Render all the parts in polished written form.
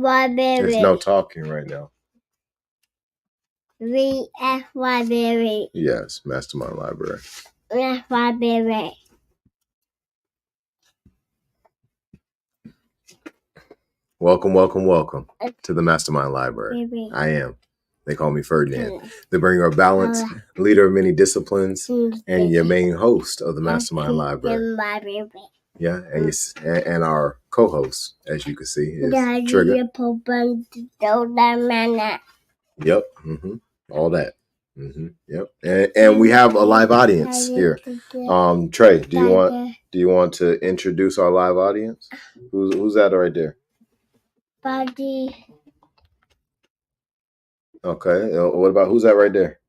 Library. There's no talking right now. Library. Yes, MasterMind Library. Library. Welcome to the MasterMind Library. I am. They call me Ferdinand. The bringer of balance, leader of many disciplines, and your main host of the MasterMind Library. Yeah, and our co-host, as you can see, is Trigger. Yep. All that. Yep. And we have a live audience here. Trey, do you want to introduce our live audience? Who's that right there? Buddy. Okay. What about who's that right there?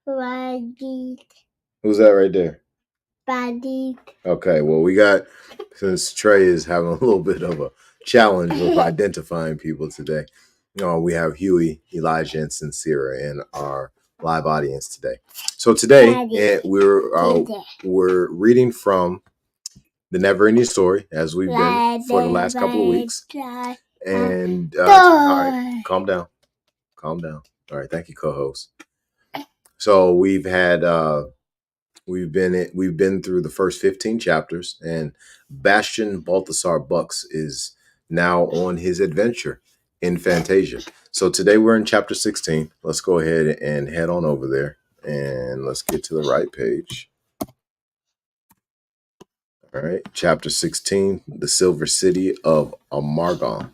Buddy. Who's that right there? Buddy. Okay. Well, since Trey is having a little bit of a challenge with identifying people today, we have Huey, Elijah, and Sincere in our live audience today. So today we're reading from the NeverEnding Story, as we've been for the last couple of weeks. And all right, calm down. All right, thank you, co-host. So we've been through the first 15 chapters, and Bastian Balthasar Bucks is now on his adventure in Fantasia. So today we're in chapter 16. Let's go ahead and head on over there, and let's get to the right page. All right, chapter 16, the Silver City of Amargon.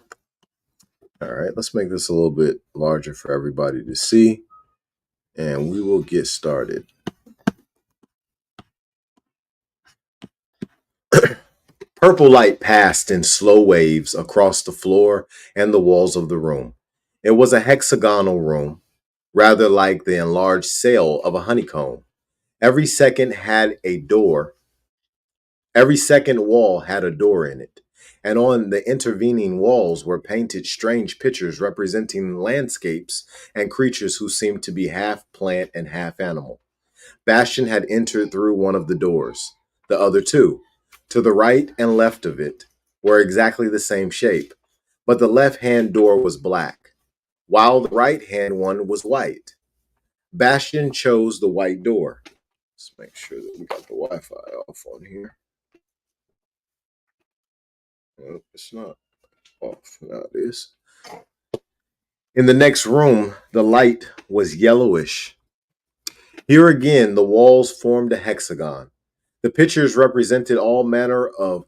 All right, let's make this a little bit larger for everybody to see, and we will get started. Purple light passed in slow waves across the floor and the walls of the room. It was a hexagonal room, rather like the enlarged sail of a honeycomb. Every second wall had a door in it, and on the intervening walls were painted strange pictures representing landscapes and creatures who seemed to be half plant and half animal. Bastian had entered through one of the doors. The other two, to the right and left of it, were exactly the same shape, but the left-hand door was black, while the right-hand one was white. Bastian chose the white door. Let's make sure that we got the Wi-Fi off on here. Well, it's not off. Now it is. In the next room, the light was yellowish. Here again, the walls formed a hexagon. The pictures represented all manner of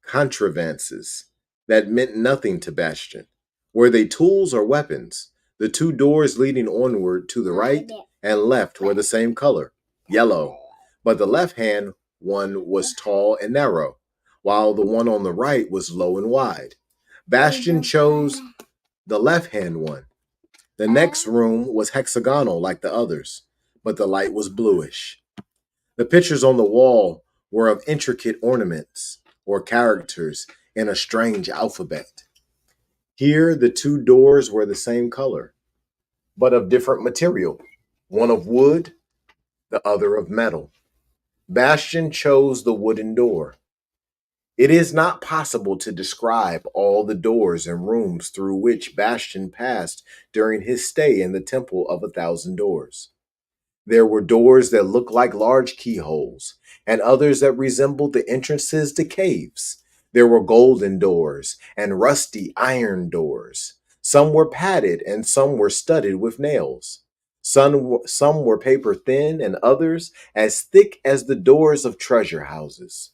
contrivances that meant nothing to Bastian. Were they tools or weapons? The two doors leading onward to the right and left were the same color, yellow, but the left-hand one was tall and narrow, while the one on the right was low and wide. Bastian chose the left-hand one. The next room was hexagonal like the others, but the light was bluish. The pictures on the wall were of intricate ornaments or characters in a strange alphabet. Here, the two doors were the same color, but of different material, one of wood, the other of metal. Bastian chose the wooden door. It is not possible to describe all the doors and rooms through which Bastian passed during his stay in the Temple of 1,000 Doors. There were doors that looked like large keyholes, and others that resembled the entrances to caves. There were golden doors and rusty iron doors. Some were padded and some were studded with nails. Some were paper thin and others as thick as the doors of treasure houses.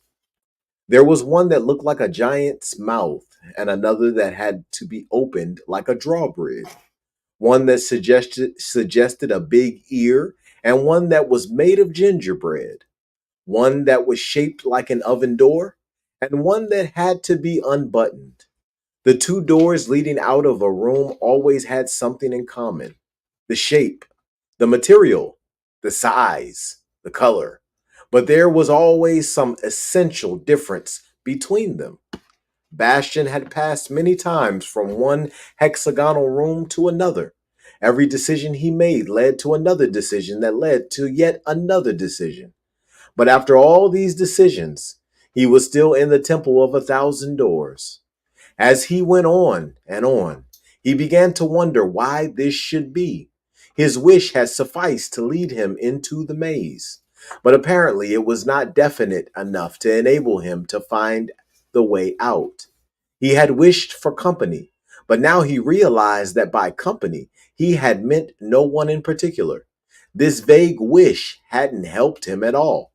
There was one that looked like a giant's mouth and another that had to be opened like a drawbridge. One that suggested a big ear and one that was made of gingerbread. One that was shaped like an oven door and one that had to be unbuttoned. The two doors leading out of a room always had something in common: the shape, the material, the size, the color. But there was always some essential difference between them. Bastian had passed many times from one hexagonal room to another. Every decision he made led to another decision that led to yet another decision. But after all these decisions, he was still in the Temple of 1,000 Doors. As he went on and on, he began to wonder why this should be. His wish had sufficed to lead him into the maze, but apparently it was not definite enough to enable him to find the way out. He had wished for company, but now he realized that by company, he had meant no one in particular. This vague wish hadn't helped him at all.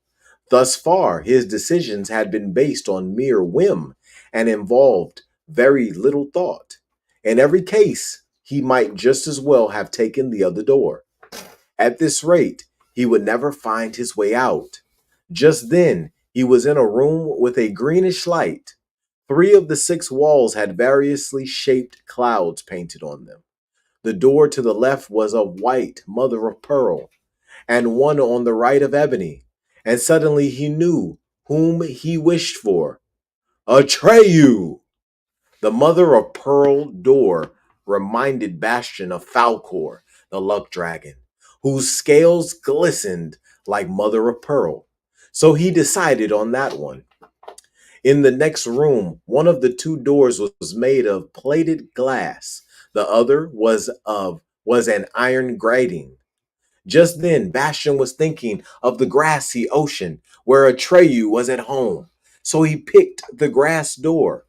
Thus far, his decisions had been based on mere whim and involved very little thought. In every case, he might just as well have taken the other door. At this rate, he would never find his way out. Just then, he was in a room with a greenish light. 3 of the 6 walls had variously shaped clouds painted on them. The door to the left was of white, mother of pearl, and one on the right of ebony. And suddenly he knew whom he wished for. Atreyu! The mother of pearl door reminded Bastion of Falcor, the luck dragon, whose scales glistened like mother of pearl. So he decided on that one. In the next room, one of the 2 doors was made of plated glass. The other was an iron grating. Just then, Bastion was thinking of the grassy ocean where Atreyu was at home. So he picked the grass door.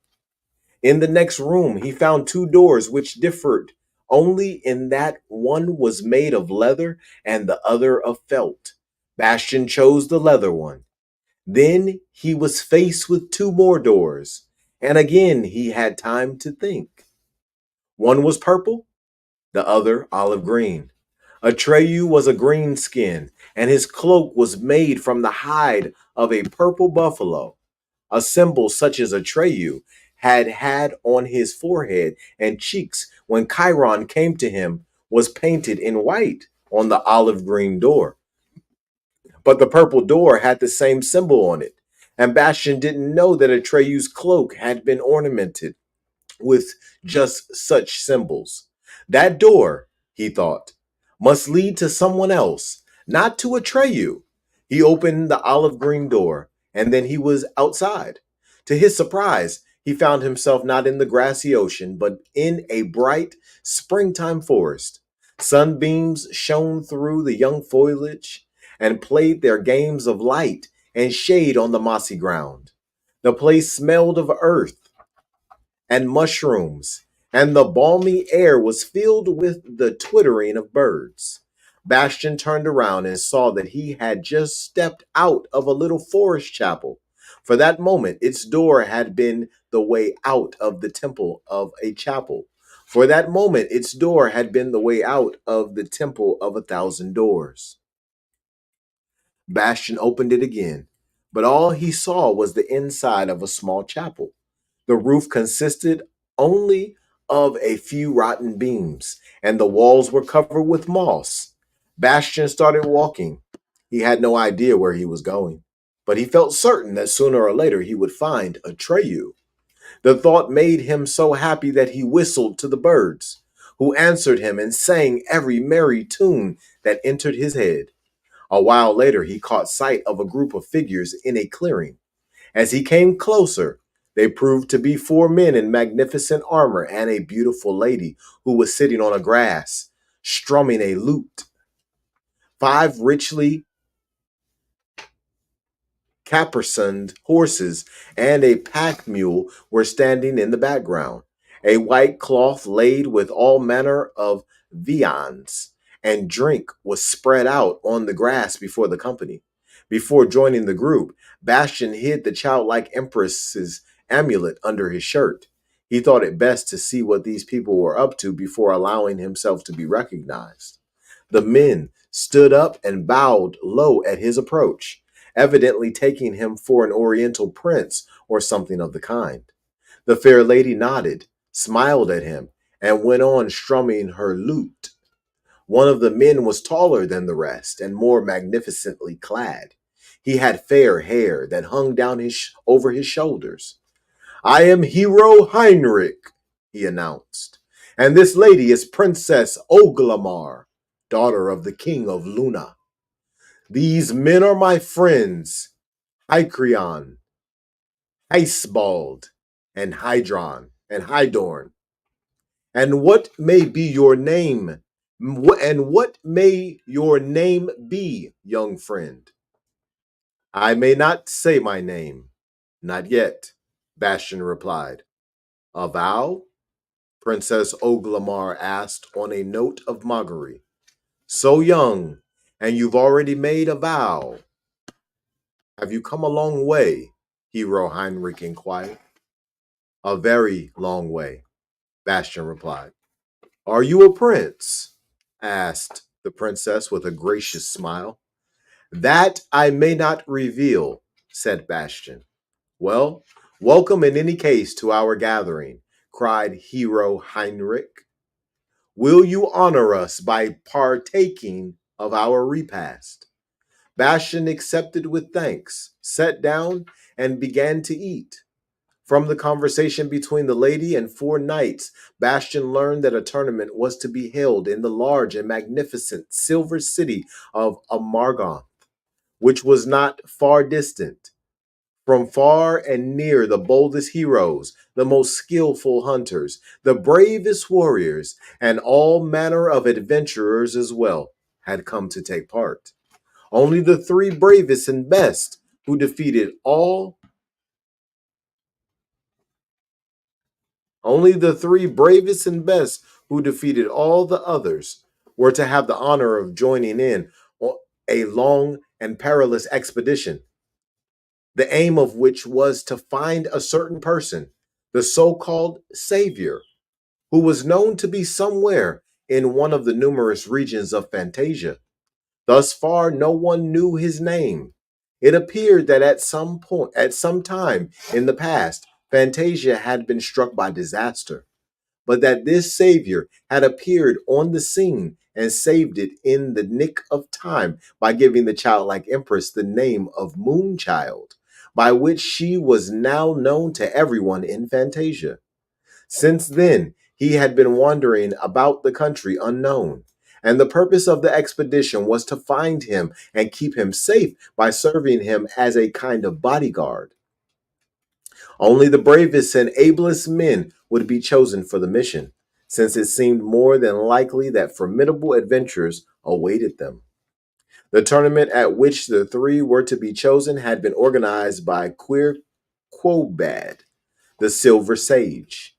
In the next room, he found 2 doors which differed only in that one was made of leather and the other of felt. Bastion chose the leather one. Then he was faced with 2 more doors, and again he had time to think. One was purple, the other olive green. Atreyu was a green skin, and his cloak was made from the hide of a purple buffalo. A symbol such as Atreyu had on his forehead and cheeks when Chiron came to him was painted in white on the olive green door. But the purple door had the same symbol on it, and Bastion didn't know that Atreyu's cloak had been ornamented with just such symbols. That door, he thought, must lead to someone else, not to Atreyu. He opened the olive green door, and then he was outside. To his surprise, he found himself not in the grassy ocean, but in a bright springtime forest. Sunbeams shone through the young foliage and played their games of light and shade on the mossy ground. The place smelled of earth and mushrooms, and the balmy air was filled with the twittering of birds. Bastion turned around and saw that he had just stepped out of a little forest chapel. For that moment, its door had been the way out of the temple of a chapel. For that moment, its door had been the way out of the temple of 1,000 doors. Bastion opened it again, but all he saw was the inside of a small chapel. The roof consisted only of a few rotten beams, and the walls were covered with moss. Bastion started walking. He had no idea where he was going, but he felt certain that sooner or later he would find Atreyu. The thought made him so happy that he whistled to the birds, who answered him and sang every merry tune that entered his head. A while later, he caught sight of a group of figures in a clearing. As he came closer, they proved to be 4 men in magnificent armor and a beautiful lady who was sitting on a grass, strumming a lute. 5 richly caparisoned horses and a pack mule were standing in the background. A white cloth laid with all manner of viands and drink was spread out on the grass before the company. Before joining the group, Bastion hid the childlike empress's amulet under his shirt. He thought it best to see what these people were up to before allowing himself to be recognized. The men stood up and bowed low at his approach, evidently taking him for an oriental prince or something of the kind. The fair lady nodded, smiled at him, and went on strumming her lute. One of the men was taller than the rest and more magnificently clad. He had fair hair that hung down over his shoulders. "I am Hero Heinrich," he announced, "and this lady is Princess Oglamar, daughter of the King of Luna. These men are my friends, Hycrion, Icebald, and Hydron." and Hydorn. And what may be your name? And what may your name be, young friend? I may not say my name. Not yet, Bastian replied. A vow? Princess Oglamar asked on a note of mockery. So young, and you've already made a vow. Have you come a long way? Hero Heinrich inquired. A very long way, Bastian replied. Are you a prince? Asked the princess with a gracious smile. That I may not reveal, said Bastian. Well, welcome in any case to our gathering, cried Hero Heinrich. Will you honor us by partaking of our repast? Bastian accepted with thanks, sat down, and began to eat. From the conversation between the lady and four knights, Bastian learned that a tournament was to be held in the large and magnificent silver city of Amargoth, which was not far distant. From far and near, the boldest heroes, the most skillful hunters, the bravest warriors, and all manner of adventurers as well had come to take part. Only the three bravest and best who defeated all Only the three bravest and best who defeated all the others were to have the honor of joining in a long and perilous expedition, the aim of which was to find a certain person, the so-called savior, who was known to be somewhere in one of the numerous regions of Fantasia. Thus far, no one knew his name. It appeared that at some time in the past, Fantasia had been struck by disaster, but that this savior had appeared on the scene and saved it in the nick of time by giving the childlike empress the name of Moonchild, by which she was now known to everyone in Fantasia. Since then, he had been wandering about the country unknown, and the purpose of the expedition was to find him and keep him safe by serving him as a kind of bodyguard. Only the bravest and ablest men would be chosen for the mission, since it seemed more than likely that formidable adventures awaited them. The tournament at which the three were to be chosen had been organized by Queer Quobad, the Silver Sage.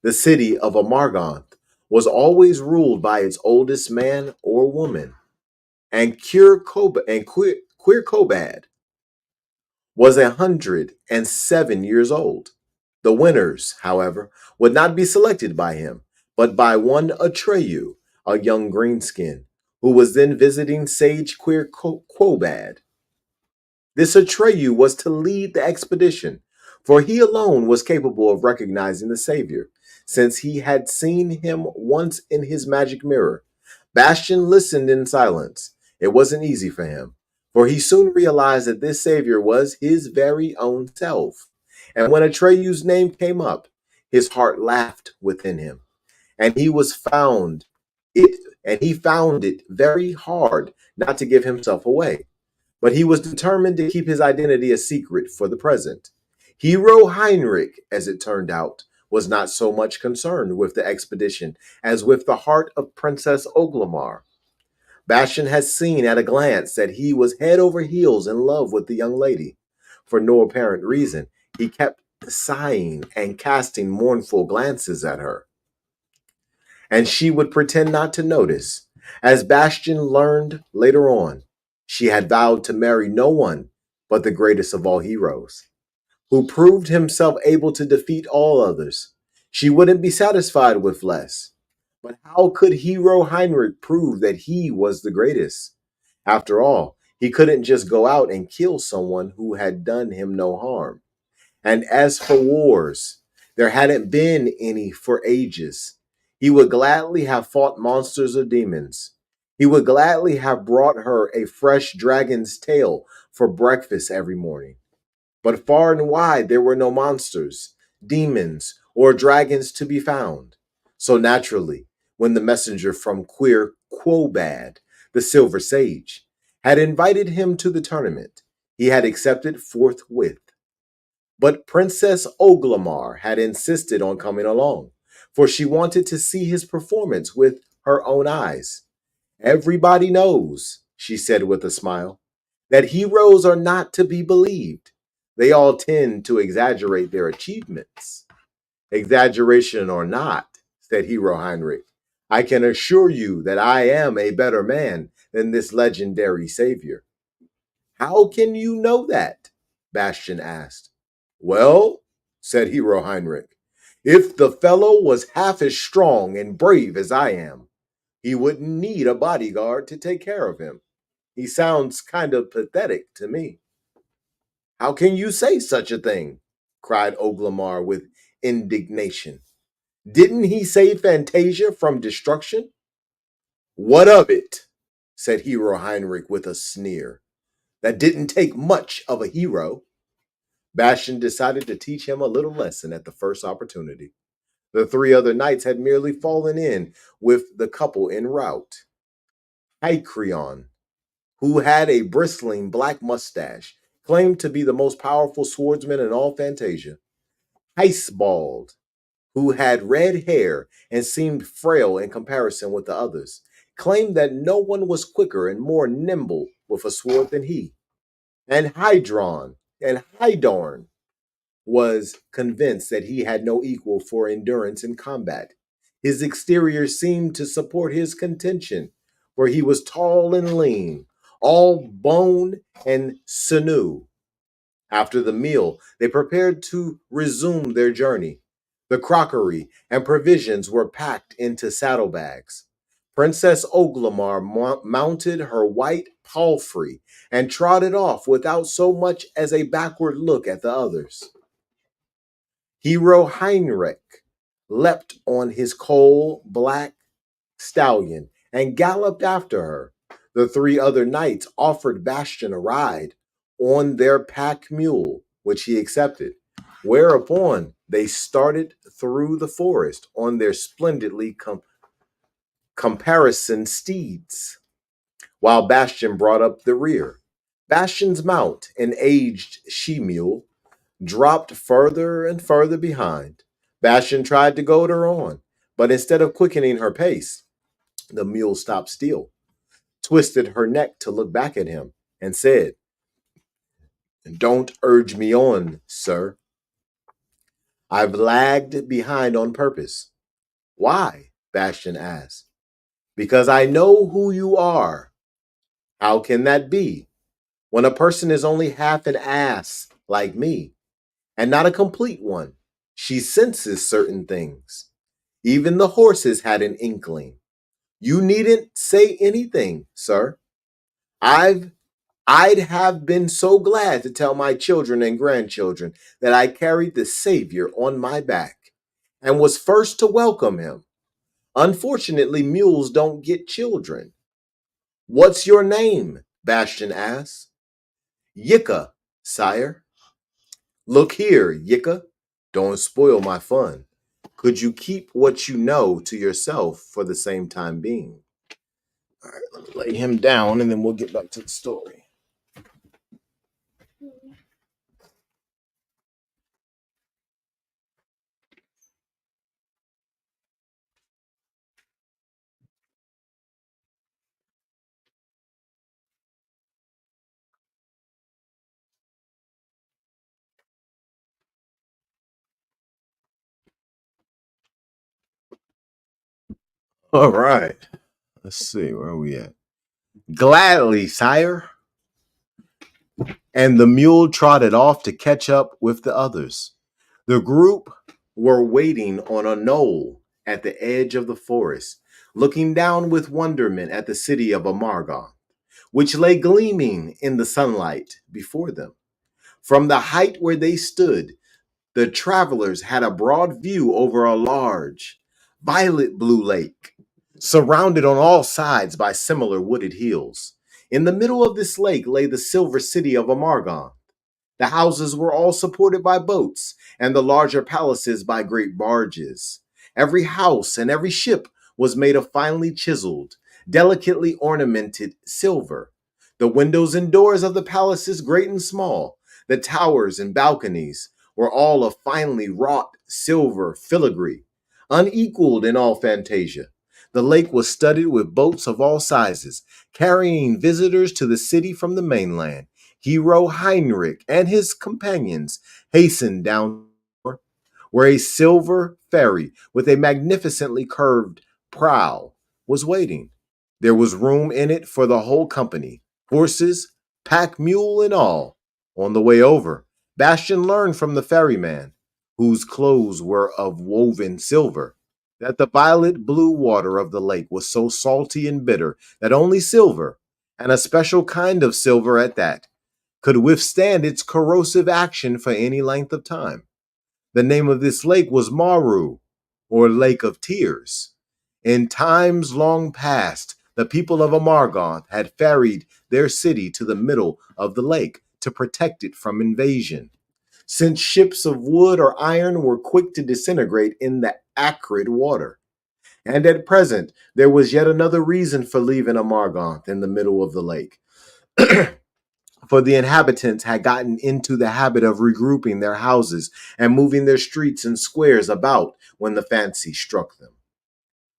The city of Amargoth was always ruled by its oldest man or woman, and Queer Kobad was 107 years old. The winners, however, would not be selected by him, but by one Atreyu, a young greenskin, who was then visiting Sage Queer Quobad. This Atreyu was to lead the expedition, for he alone was capable of recognizing the Savior, since he had seen him once in his magic mirror. Bastian listened in silence. It wasn't easy for him, for he soon realized that this Savior was his very own self. And when Atreyu's name came up, his heart laughed within him, and it he found it very hard not to give himself away. But he was determined to keep his identity a secret for the present. Hero Heinrich, as it turned out, was not so much concerned with the expedition as with the heart of Princess Oglamar. Bastian had seen at a glance that he was head over heels in love with the young lady. For no apparent reason, he kept sighing and casting mournful glances at her, and she would pretend not to notice. As Bastian learned later on, she had vowed to marry no one but the greatest of all heroes, who proved himself able to defeat all others. She wouldn't be satisfied with less. But how could Hero Heinrich prove that he was the greatest? After all, he couldn't just go out and kill someone who had done him no harm. And as for wars, there hadn't been any for ages. He would gladly have fought monsters or demons. He would gladly have brought her a fresh dragon's tail for breakfast every morning. But far and wide there were no monsters, demons, or dragons to be found. So naturally, when the messenger from Queer Quobad, the Silver Sage, had invited him to the tournament, he had accepted forthwith. But Princess Oglamar had insisted on coming along, for she wanted to see his performance with her own eyes. Everybody knows, she said with a smile, that heroes are not to be believed. They all tend to exaggerate their achievements. Exaggeration or not, said Hero Heinrich, I can assure you that I am a better man than this legendary savior. How can you know that? Bastian asked. Well, said Hero Heinrich, if the fellow was half as strong and brave as I am, he wouldn't need a bodyguard to take care of him. He sounds kind of pathetic to me. How can you say such a thing? Cried Oglamar with indignation. Didn't he save Fantasia from destruction? What of it? Said Hero Heinrich with a sneer. That didn't take much of a hero. Bastian decided to teach him a little lesson at the first opportunity. The three other knights had merely fallen in with the couple en route. Hycrion, who had a bristling black mustache, claimed to be the most powerful swordsman in all Fantasia. Icebald, who had red hair and seemed frail in comparison with the others, claimed that no one was quicker and more nimble with a sword than he. And Hydorn was convinced that he had no equal for endurance in combat. His exterior seemed to support his contention, for he was tall and lean, all bone and sinew. After the meal, they prepared to resume their journey. The crockery and provisions were packed into saddlebags. Princess Oglamar mounted her white palfrey and trotted off without so much as a backward look at the others. Hero Heinrich leapt on his coal black stallion and galloped after her. The three other knights offered Bastian a ride on their pack mule, which he accepted, whereupon they started through the forest on their splendidly caparisoned steeds, while Bastian brought up the rear. Bastian's mount, an aged she-mule, dropped further and further behind. Bastian tried to goad her on, but instead of quickening her pace, the mule stopped still, twisted her neck to look back at him, and said, Don't urge me on, sir. I've lagged behind on purpose. Why? Bastian asked. Because I know who you are. How can that be? When a person is only half an ass like me, and not a complete one, she senses certain things. Even the horses had an inkling. You needn't say anything, sir. I'd have been so glad to tell my children and grandchildren that I carried the Savior on my back and was first to welcome him. Unfortunately, mules don't get children. What's your name? Bastian asked. Yika, sire. Look here, Yika. Don't spoil my fun. Could you keep what you know to yourself for the same time being? All right, let me lay him down and then we'll get back to the story. All right. Let's see, where are we at? Gladly, sire. And the mule trotted off to catch up with the others. The group were waiting on a knoll at the edge of the forest, looking down with wonderment at the city of Amargon, which lay gleaming in the sunlight before them. From the height where they stood, the travelers had a broad view over a large, violet blue lake, surrounded on all sides by similar wooded hills. In the middle of this lake lay the silver city of Amargon. The houses were all supported by boats, and the larger palaces by great barges. Every house and every ship was made of finely chiseled, delicately ornamented silver. The windows and doors of the palaces, great and small, the towers and balconies, were all of finely wrought silver filigree, unequaled in all Fantasia. The lake was studded with boats of all sizes, carrying visitors to the city from the mainland. Hero Heinrich and his companions hastened down where a silver ferry with a magnificently curved prow was waiting. There was room in it for the whole company, horses, pack mule, and all. On the way over, Bastian learned from the ferryman, whose clothes were of woven silver, that the violet blue water of the lake was so salty and bitter that only silver, and a special kind of silver at that, could withstand its corrosive action for any length of time. The name of this lake was Maru, or Lake of Tears. In times long past, the people of Amargoth had ferried their city to the middle of the lake to protect it from invasion, since ships of wood or iron were quick to disintegrate in the acrid water. And at present, there was yet another reason for leaving Amargoth in the middle of the lake. For the inhabitants had gotten into the habit of regrouping their houses and moving their streets and squares about when the fancy struck them.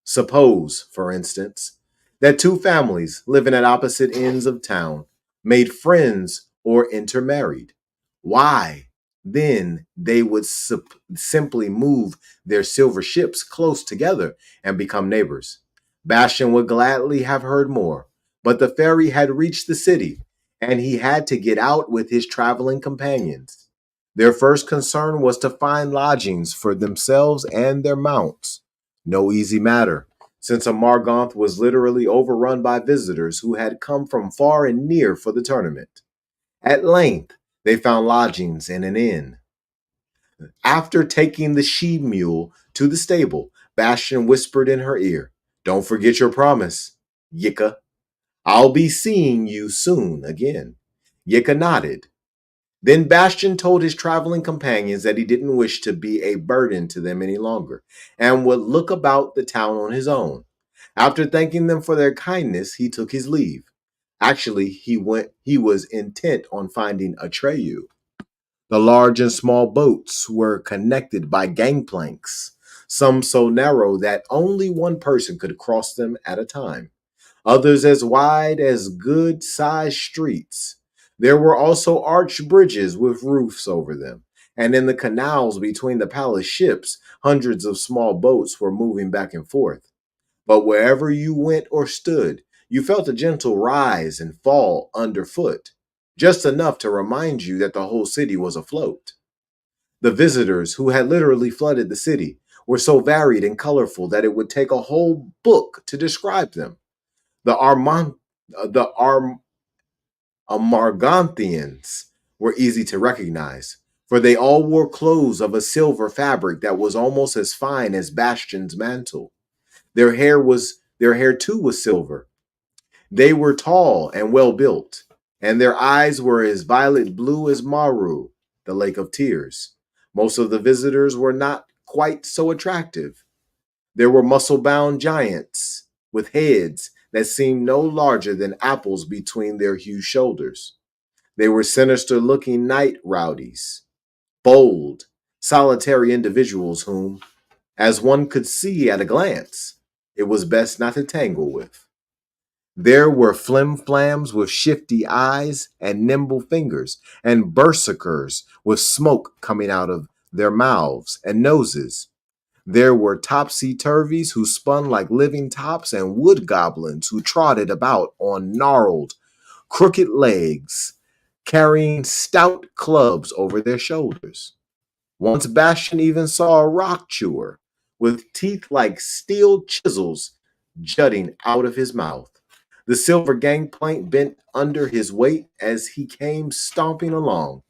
Suppose, for instance, that two families living at opposite ends of town made friends or intermarried. Why? Then they would simply move their silver ships close together and become neighbors. Bastian would gladly have heard more, but the ferry had reached the city, and he had to get out with his traveling companions. Their first concern was to find lodgings for themselves and their mounts. No easy matter, since Amargoth was literally overrun by visitors who had come from far and near for the tournament. At length, they found lodgings in an inn. After taking the she-mule to the stable, Bastian whispered in her ear, "Don't forget your promise, Yika. I'll be seeing you soon again." Yika nodded. Then Bastian told his traveling companions that he didn't wish to be a burden to them any longer and would look about the town on his own. After thanking them for their kindness, he took his leave. Actually, he was intent on finding Atreyu. The large and small boats were connected by gangplanks, some so narrow that only one person could cross them at a time, others as wide as good-sized streets. There were also arched bridges with roofs over them, and in the canals between the palace ships, hundreds of small boats were moving back and forth. But wherever you went or stood, you felt a gentle rise and fall underfoot, just enough to remind you that the whole city was afloat. The visitors, who had literally flooded the city, were so varied and colorful that it would take a whole book to describe them. The Amarganthians were easy to recognize, for they all wore clothes of a silver fabric that was almost as fine as Bastian's mantle. Their hair too was silver. They were tall and well built, and their eyes were as violet blue as Maru, the Lake of Tears. Most of the visitors were not quite so attractive. There were muscle-bound giants with heads that seemed no larger than apples between their huge shoulders. They were sinister-looking night rowdies, bold, solitary individuals whom, as one could see at a glance, it was best not to tangle with. There were flim-flams with shifty eyes and nimble fingers, and berserkers with smoke coming out of their mouths and noses. There were topsy-turvies who spun like living tops, and wood goblins who trotted about on gnarled, crooked legs, carrying stout clubs over their shoulders. Once Bastian even saw a rock chewer with teeth like steel chisels jutting out of his mouth. The silver gangplank bent under his weight as he came stomping along.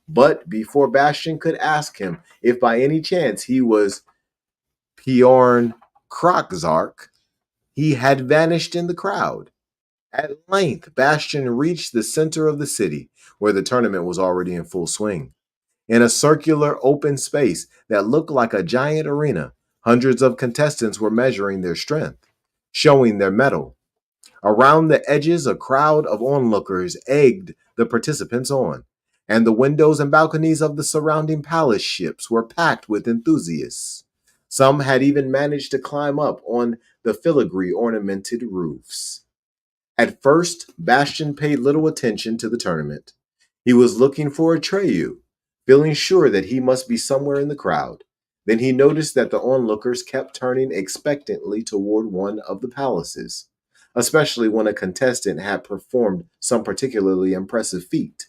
But before Bastian could ask him if by any chance he was Bjorn Kroczark, he had vanished in the crowd. At length, Bastian reached the center of the city, where the tournament was already in full swing. In a circular open space that looked like a giant arena, hundreds of contestants were measuring their strength, showing their mettle. Around the edges, a crowd of onlookers egged the participants on. and the windows and balconies of the surrounding palace ships were packed with enthusiasts. Some had even managed to climb up on the filigree ornamented roofs. At first, Bastian paid little attention to the tournament. He was looking for Atreyu, feeling sure that he must be somewhere in the crowd. Then he noticed that the onlookers kept turning expectantly toward one of the palaces, especially when a contestant had performed some particularly impressive feat.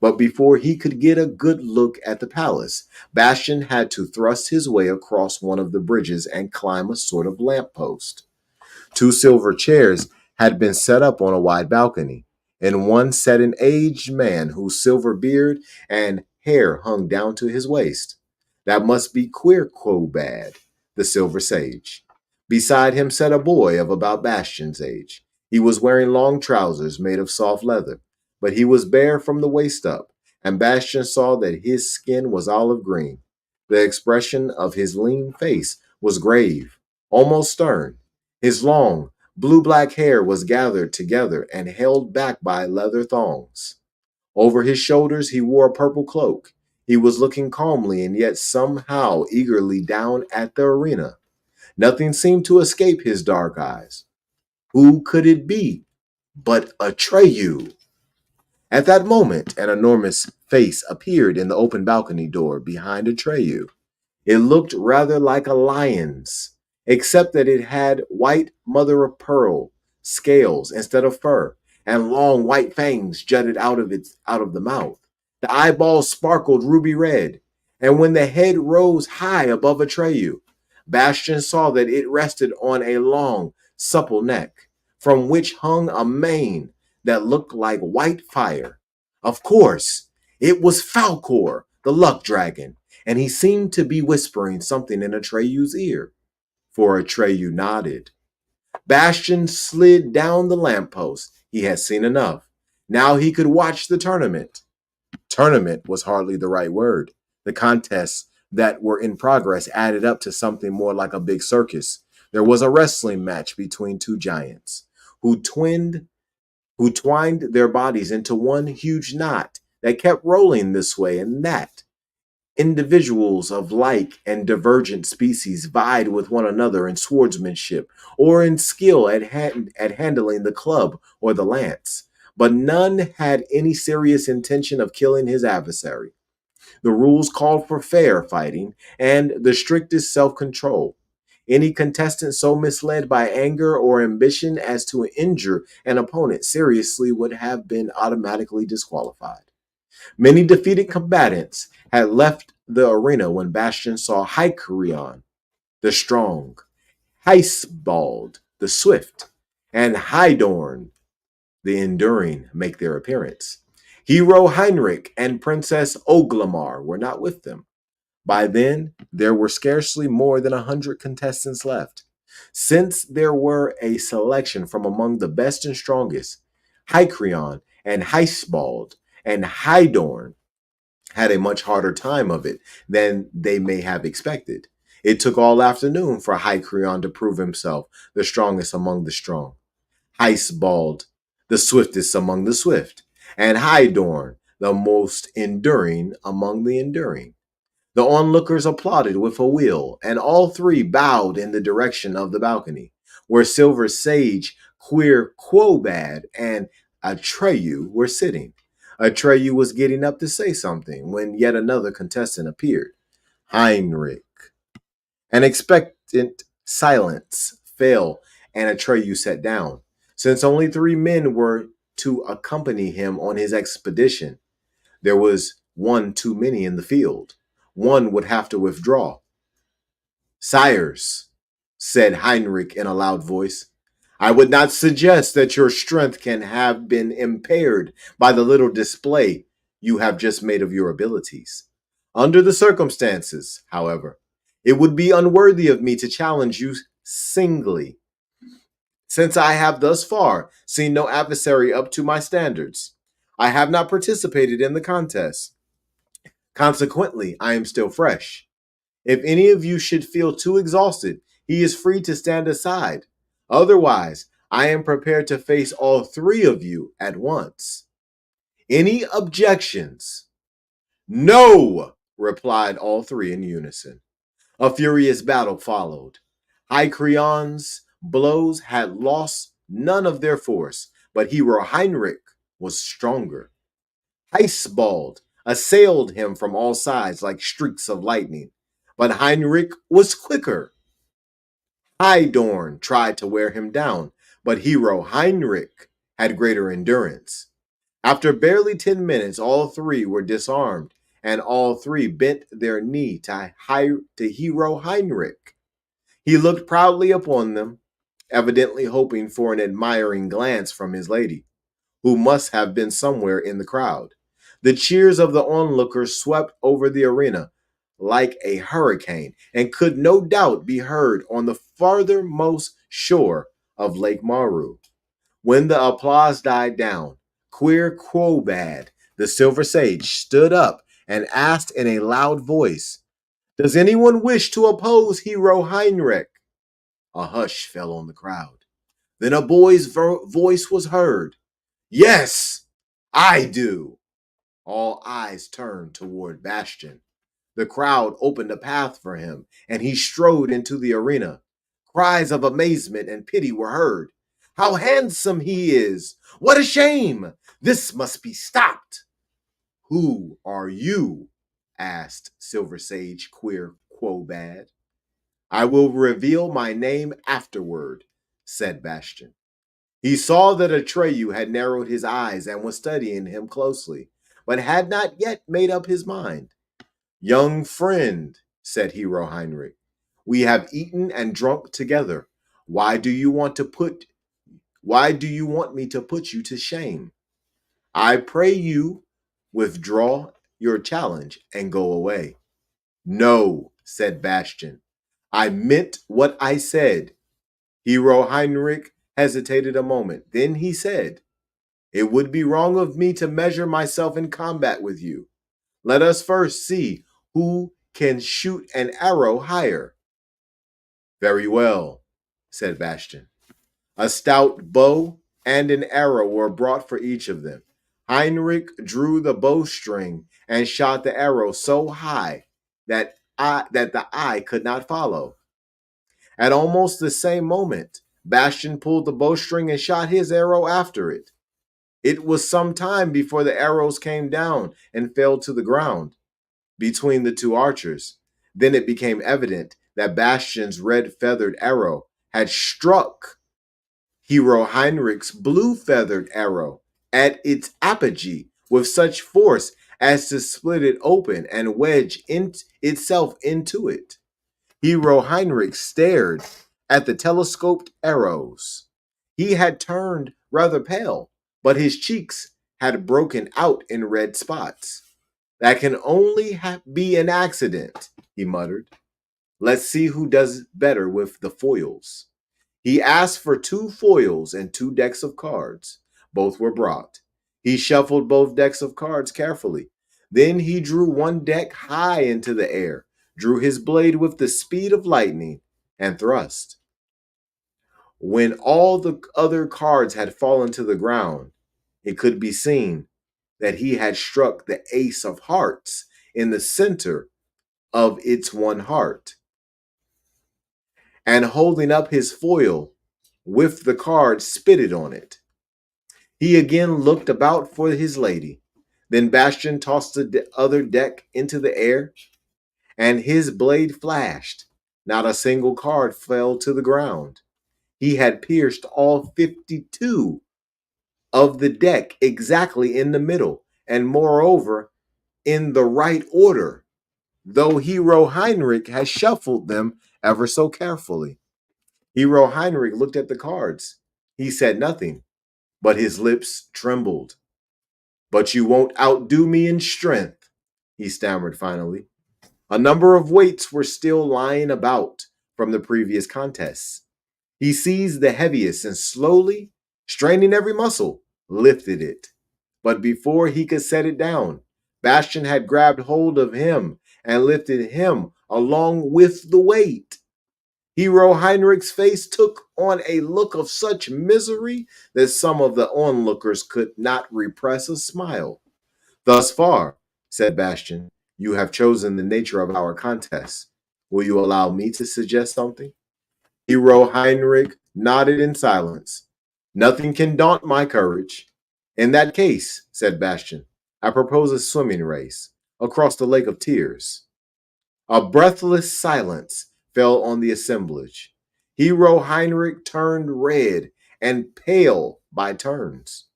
But before he could get a good look at the palace, Bastian had to thrust his way across one of the bridges and climb a sort of lamppost. Two silver chairs had been set up on a wide balcony. In one sat an aged man whose silver beard and hair hung down to his waist. That must be Quirquobad, the silver sage. Beside him sat a boy of about Bastian's age. He was wearing long trousers made of soft leather, but he was bare from the waist up, and Bastian saw that his skin was olive green. The expression of his lean face was grave, almost stern. His long, blue-black hair was gathered together and held back by leather thongs. Over his shoulders he wore a purple cloak. He was looking calmly and yet somehow eagerly down at the arena. Nothing seemed to escape his dark eyes. Who could it be but Atreyu? At that moment, an enormous face appeared in the open balcony door behind Atreyu. It looked rather like a lion's, except that it had white mother of pearl scales instead of fur, and long white fangs jutted out of the mouth. The eyeballs sparkled ruby red, and when the head rose high above Atreyu, Bastian saw that it rested on a long, supple neck, from which hung a mane that looked like white fire. Of course, it was Falcor, the luck dragon, and he seemed to be whispering something in Atreyu's ear, for Atreyu nodded. Bastian slid down the lamppost. He had seen enough. Now he could watch the tournament. Tournament was hardly the right word. The contests that were in progress added up to something more like a big circus. There was a wrestling match between two giants who twined who twined their bodies into one huge knot that kept rolling this way and that. Individuals of like and divergent species vied with one another in swordsmanship or in skill at handling the club or the lance, but none had any serious intention of killing his adversary. The rules called for fair fighting and the strictest self-control. Any contestant so misled by anger or ambition as to injure an opponent seriously would have been automatically disqualified. Many defeated combatants had left the arena when Bastian saw Hycorion, the strong, Heisbald, the swift, and Hydorn, the enduring, make their appearance. Hero Heinrich and Princess Oglamar were not with them. By then, there were scarcely more than 100 contestants left. Since there were a selection from among the best and strongest, Hycorion and Heisbald and Hydorn had a much harder time of it than they may have expected. It took all afternoon for Hycorion to prove himself the strongest among the strong, Heisbald the swiftest among the swift, and Hydorn the most enduring among the enduring. The onlookers applauded with a will, and all three bowed in the direction of the balcony, where Silver Sage, Quirquobad, and Atreyu were sitting. Atreyu was getting up to say something when yet another contestant appeared, Heinrich. An expectant silence fell, and Atreyu sat down. Since only 3 men were to accompany him on his expedition, there was one too many in the field. One would have to withdraw. Sires, said Heinrich in a loud voice, I would not suggest that your strength can have been impaired by the little display you have just made of your abilities. Under the circumstances, however, it would be unworthy of me to challenge you singly, since I have thus far seen no adversary up to my standards. I have not participated in the contest. Consequently, I am still fresh. If any of you should feel too exhausted, he is free to stand aside. Otherwise, I am prepared to face all 3 of you at once. Any objections? No, replied all three in unison. A furious battle followed. Hycrion's blows had lost none of their force, but hero Heinrich was stronger. Icebald assailed him from all sides like streaks of lightning, but Heinrich was quicker. Heidorn tried to wear him down, but hero Heinrich had greater endurance. After barely 10 minutes, all three were disarmed, and all three bent their knee to hero Heinrich. He looked proudly upon them, evidently hoping for an admiring glance from his lady, who must have been somewhere in the crowd. The cheers of the onlookers swept over the arena like a hurricane and could no doubt be heard on the farthermost shore of Lake Maru. When the applause died down, Queer Quobad, the Silver Sage, stood up and asked in a loud voice, "Does anyone wish to oppose hero Heinrich?" A hush fell on the crowd. Then a boy's voice was heard. "Yes, I do." All eyes turned toward Bastion. The crowd opened a path for him, and he strode into the arena. Cries of amazement and pity were heard. "How handsome he is! What a shame! This must be stopped." "Who are you?" asked Silver Sage Queer Quobad. "I will reveal my name afterward," said Bastion. He saw that Atreyu had narrowed his eyes and was studying him closely, but had not yet made up his mind. "Young friend," said hero Heinrich, "we have eaten and drunk together. Why do you want me to put you to shame? I pray you withdraw your challenge and go away." "No," said Bastion. "I meant what I said." Hero Heinrich hesitated a moment. Then he said, "It would be wrong of me to measure myself in combat with you. Let us first see who can shoot an arrow higher." "Very well," said Bastion. A stout bow and an arrow were brought for each of them. Heinrich drew the bowstring and shot the arrow so high that the eye could not follow. At almost the same moment, Bastion pulled the bowstring and shot his arrow after it. It was some time before the arrows came down and fell to the ground between the two archers. Then it became evident that Bastion's red-feathered arrow had struck hero Heinrich's blue-feathered arrow at its apogee with such force as to split it open and wedge itself into it. Hero Heinrich stared at the telescoped arrows. He had turned rather pale, but his cheeks had broken out in red spots. "That can only be an accident," he muttered. "Let's see who does better with the foils." He asked for 2 foils and 2 decks of cards. Both were brought. He shuffled both decks of cards carefully. Then he drew one deck high into the air, drew his blade with the speed of lightning, and thrust. When all the other cards had fallen to the ground, it could be seen that he had struck the ace of hearts in the center of its one heart. And holding up his foil with the card, spitted on it. He again looked about for his lady. Then Bastion tossed the other deck into the air, and his blade flashed. Not a single card fell to the ground. He had pierced all 52 of the deck exactly in the middle, and moreover, in the right order, though hero Heinrich had shuffled them ever so carefully. Hero Heinrich looked at the cards. He said nothing, but his lips trembled. "But you won't outdo me in strength," he stammered finally. A number of weights were still lying about from the previous contests. He seized the heaviest and slowly, straining every muscle, lifted it. But before he could set it down, Bastion had grabbed hold of him and lifted him along with the weight. Hero Heinrich's face took on a look of such misery that some of the onlookers could not repress a smile. Thus far, said Bastian. You have chosen the nature of our contest. Will you allow me to suggest something? Hero Heinrich nodded in silence. Nothing can daunt my courage. In that case, said Bastian, I propose a swimming race across the Lake of Tears. A breathless silence fell on the assemblage. Hero Heinrich turned red and pale by turns.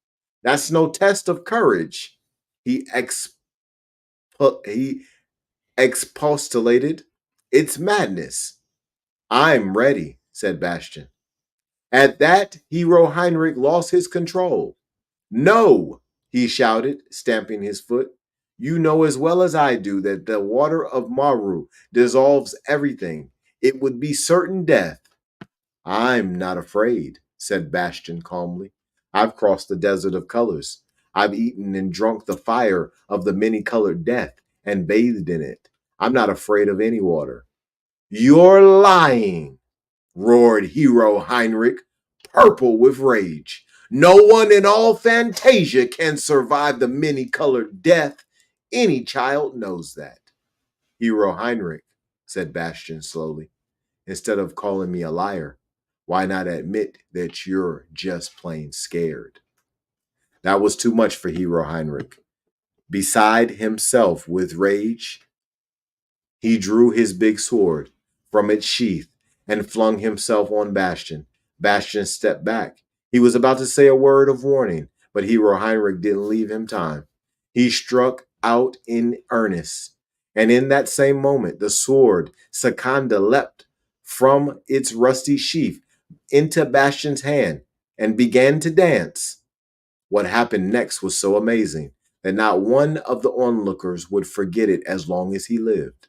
That's no test of courage, he, he expostulated. It's madness. I'm ready, said Bastian. At that, Hero Heinrich lost his control. No, he shouted, stamping his foot. You know as well as I do that the water of Maru dissolves everything. It would be certain death. I'm not afraid, said Bastian calmly. I've crossed the desert of colors. I've eaten and drunk the fire of the many-colored death and bathed in it. I'm not afraid of any water. You're lying, roared Hero Heinrich, purple with rage. No one in all Fantasia can survive the many-colored death. Any child knows that. Hero Heinrich, said Bastian slowly, instead of calling me a liar, why not admit that you're just plain scared? That was too much for Hero Heinrich. Beside himself with rage, he drew his big sword from its sheath and flung himself on Bastian. Bastian stepped back. He was about to say a word of warning, but Hero Heinrich didn't leave him time. He struck out in earnest, and in that same moment, the sword, Secunda, leapt from its rusty sheath into Bastian's hand and began to dance. What happened next was so amazing that not one of the onlookers would forget it as long as he lived.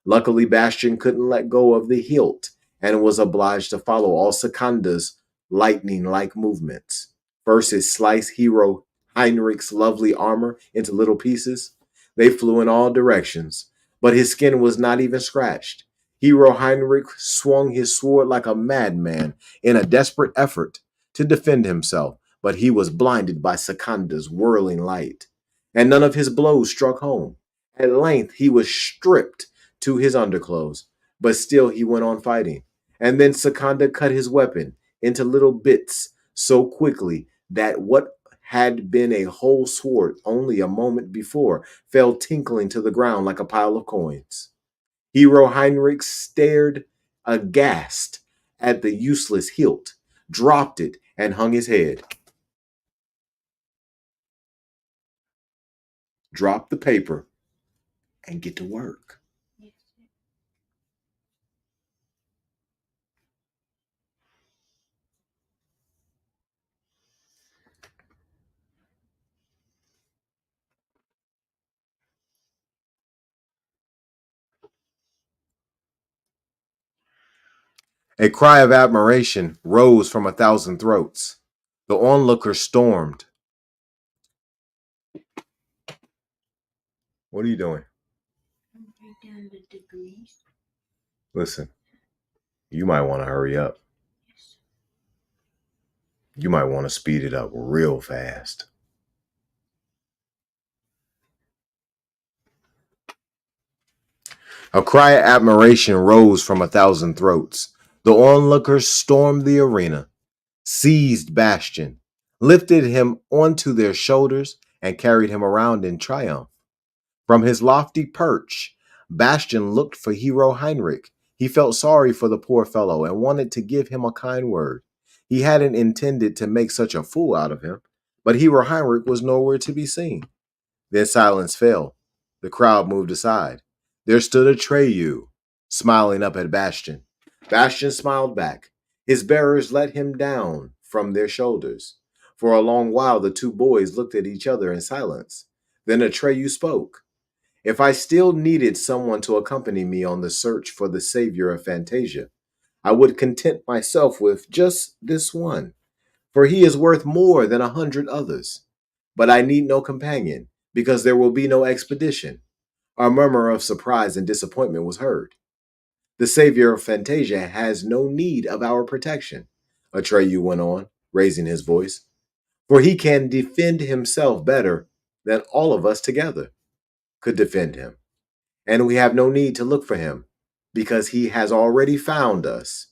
Luckily, Bastian couldn't let go of the hilt and was obliged to follow all Secunda's lightning-like movements. First, it sliced Hero Heinrich's lovely armor into little pieces. They flew in all directions, but his skin was not even scratched. Hero Heinrich swung his sword like a madman in a desperate effort to defend himself, but he was blinded by Secunda's whirling light, and none of his blows struck home. At length, he was stripped to his underclothes, but still he went on fighting. And then Secunda cut his weapon into little bits so quickly that what had been a whole sword only a moment before fell tinkling to the ground like a pile of coins. Hero Heinrich stared aghast at the useless hilt, dropped it, and hung his head. Drop the paper and get to work. A cry of admiration rose from 1,000 throats. The onlookers stormed. What are you doing? Write down the degrees. Listen, you might want to hurry up. Yes. You might want to speed it up real fast. A cry of admiration rose from 1,000 throats. The onlookers stormed the arena, seized Bastian, lifted him onto their shoulders, and carried him around in triumph. From his lofty perch, Bastian looked for Hero Heinrich. He felt sorry for the poor fellow and wanted to give him a kind word. He hadn't intended to make such a fool out of him, but Hero Heinrich was nowhere to be seen. Then silence fell. The crowd moved aside. There stood Atreyu, smiling up at Bastian. Bastian smiled back. His bearers let him down from their shoulders. For a long while, the two boys looked at each other in silence. Then Atreyu spoke. If I still needed someone to accompany me on the search for the savior of Fantasia, I would content myself with just this one, for he is worth more than 100 others. But I need no companion, because there will be no expedition. A murmur of surprise and disappointment was heard. The savior of Fantasia has no need of our protection, Atreyu went on, raising his voice, for he can defend himself better than all of us together. could defend him, and we have no need to look for him because he has already found us.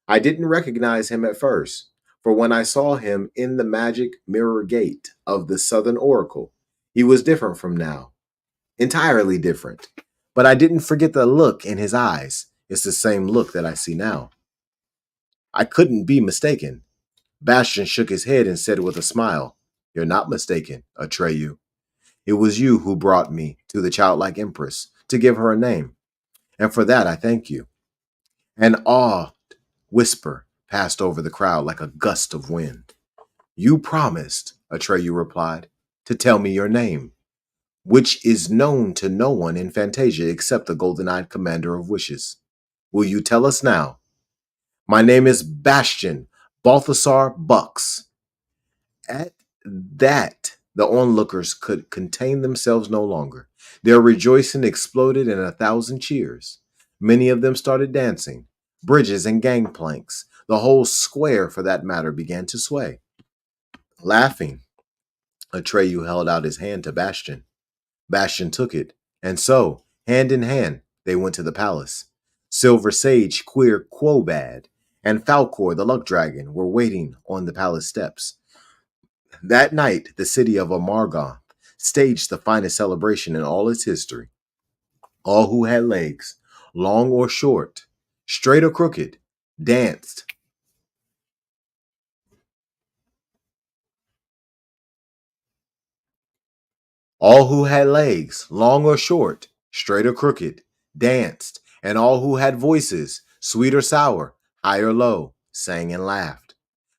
I didn't recognize him at first, for when I saw him in the magic mirror gate of the Southern Oracle, he was different from now, entirely different. But I didn't forget the look in his eyes. It's the same look that I see now. I couldn't be mistaken. Bastian shook his head and said with a smile, "You're not mistaken, Atreyu. It was you who brought me to the childlike empress to give her a name, and for that I thank you." An awed whisper passed over the crowd like a gust of wind. "You promised," Atreyu replied, "to tell me your name, which is known to no one in Fantasia except the golden-eyed commander of wishes. Will you tell us now?" "My name is Bastian Balthasar Bucks." At that, the onlookers could contain themselves no longer. Their rejoicing exploded in 1,000 cheers. Many of them started dancing. Bridges and gangplanks, the whole square for that matter, began to sway. Laughing, Atreyu held out his hand to Bastian. Bastian took it, and so, hand in hand, they went to the palace. Silver Sage Queer Quobad and Falcor the Luck Dragon were waiting on the palace steps. That night, the city of Amargoth staged the finest celebration in all its history. All who had legs, long or short, straight or crooked, danced. All who had legs, long or short, straight or crooked, danced, and all who had voices, sweet or sour, high or low, sang and laughed.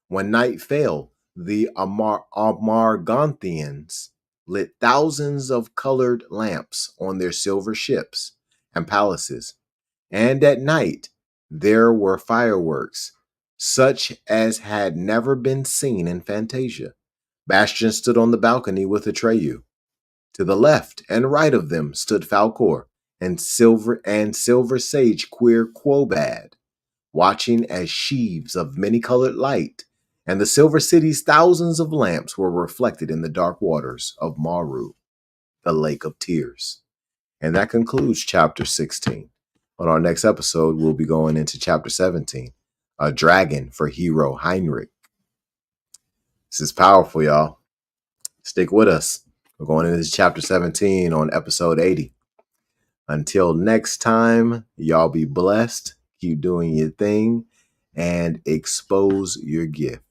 When night fell, the Amarganthians lit thousands of colored lamps on their silver ships and palaces, and at night there were fireworks, such as had never been seen in Fantasia. Bastian stood on the balcony with Atreyu. To the left and right of them stood Falcor and Silver Sage Queer Quobad, watching as sheaves of many-colored light and the Silver City's thousands of lamps were reflected in the dark waters of Maru, the Lake of Tears. And that concludes chapter 16. On our next episode, we'll be going into chapter 17, A Dragon for Hero Heinrich. This is powerful, y'all. Stick with us. We're going into chapter 17 on episode 80. Until next time, y'all be blessed. Keep doing your thing and expose your gift.